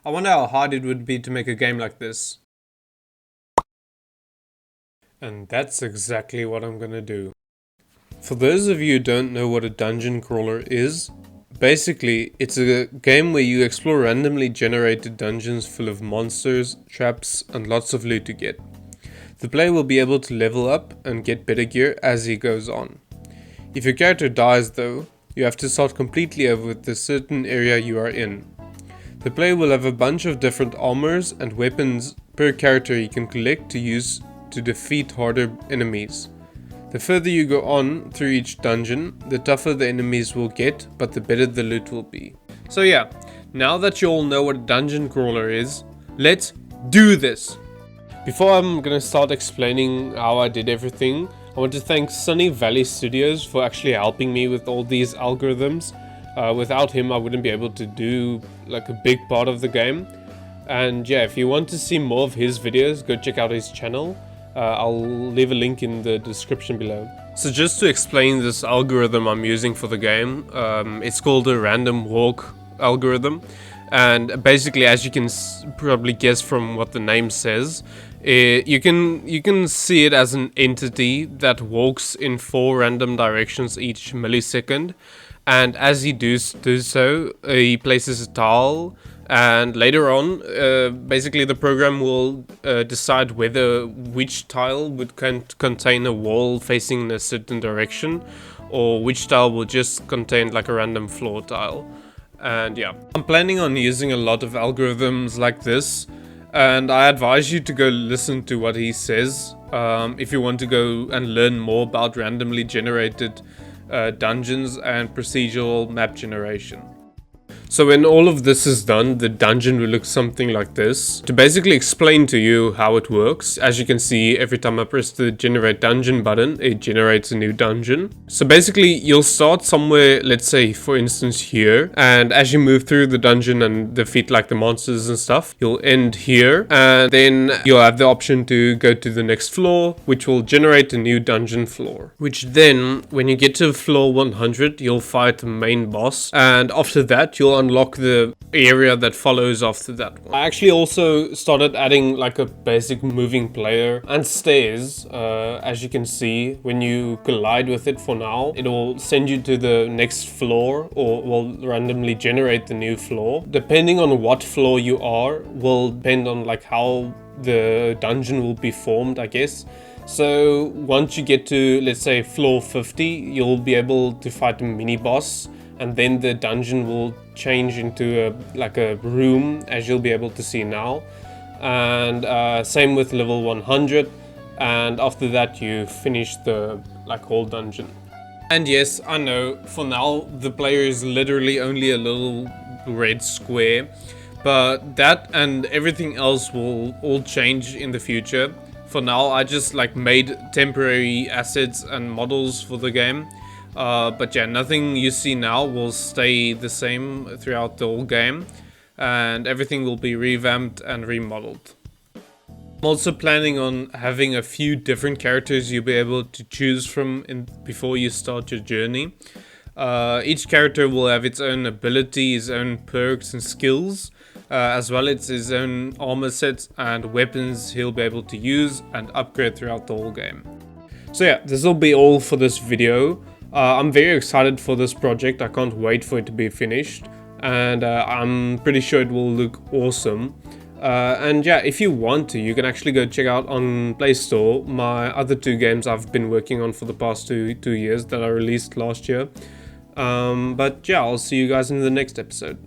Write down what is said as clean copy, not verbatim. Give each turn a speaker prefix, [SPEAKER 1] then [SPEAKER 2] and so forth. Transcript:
[SPEAKER 1] I wonder how hard it would be to make a game like this. And that's exactly what I'm gonna do. For those of you who don't know what a dungeon crawler is, basically it's a game where you explore randomly generated dungeons full of monsters, traps, and lots of loot to get. The player will be able to level up and get better gear as he goes on. If your character dies though, you have to start completely over with the certain area you are in. The player will have a bunch of different armors and weapons per character you can collect to use to defeat harder enemies. The further you go on through each dungeon, the tougher the enemies will get, but the better the loot will be. So yeah, now that you all know what a dungeon crawler is, let's do this! Before I'm gonna start explaining how I did everything, I want to thank Sunny Valley Studios for actually helping me with all these algorithms. Without him, I wouldn't be able to do like a big part of the game. And yeah, if you want to see more of his videos, go check out his channel. I'll leave a link in the description below. So just to explain this algorithm I'm using for the game, it's called a random walk algorithm. And basically, as you can probably guess from what the name says, you can see it as an entity that walks in 4 random directions each millisecond. And as he does so, he places a tile, and later on, basically the program will decide which tile would contain a wall facing in a certain direction, or which tile will just contain like a random floor tile. And yeah, I'm planning on using a lot of algorithms like this, and I advise you to go listen to what he says if you want to go and learn more about randomly generated dungeons and procedural map generation. So when all of this is done, the dungeon will look something like this. To basically explain to you how it works, as you can see, every time I press the generate dungeon button, it generates a new dungeon. So basically you'll start somewhere, let's say for instance here, and as you move through the dungeon and defeat like the monsters and stuff, you'll end here, and then you'll have the option to go to the next floor, which will generate a new dungeon floor. Which then, when you get to floor 100, you'll fight the main boss, and after that you'll unlock the area that follows after that one. I actually also started adding like a basic moving player and stairs. As you can see, when you collide with it for now, it will send you to the next floor, or will randomly generate the new floor. Depending on what floor you are will depend on like how the dungeon will be formed, I guess. So once you get to, let's say, floor 50, you'll be able to fight a mini boss, and then the dungeon will change into a room, as you'll be able to see now. And same with level 100, and after that you finish the whole dungeon. And yes, I know, for now the player is literally only a little red square, but that and everything else will all change in the future. For now I just made temporary assets and models for the game. But yeah, nothing you see now will stay the same throughout the whole game, and everything will be revamped and remodeled. I'm also planning on having a few different characters you'll be able to choose from before you start your journey. Each character will have its own ability, his own perks and skills, as well as his own armor sets and weapons he'll be able to use and upgrade throughout the whole game. So yeah, this will be all for this video. I'm very excited for this project. I can't wait for it to be finished, and I'm pretty sure it will look awesome. And yeah, if you want to, you can actually go check out on Play Store my other 2 games I've been working on for the past two years that I released last year. But yeah, I'll see you guys in the next episode.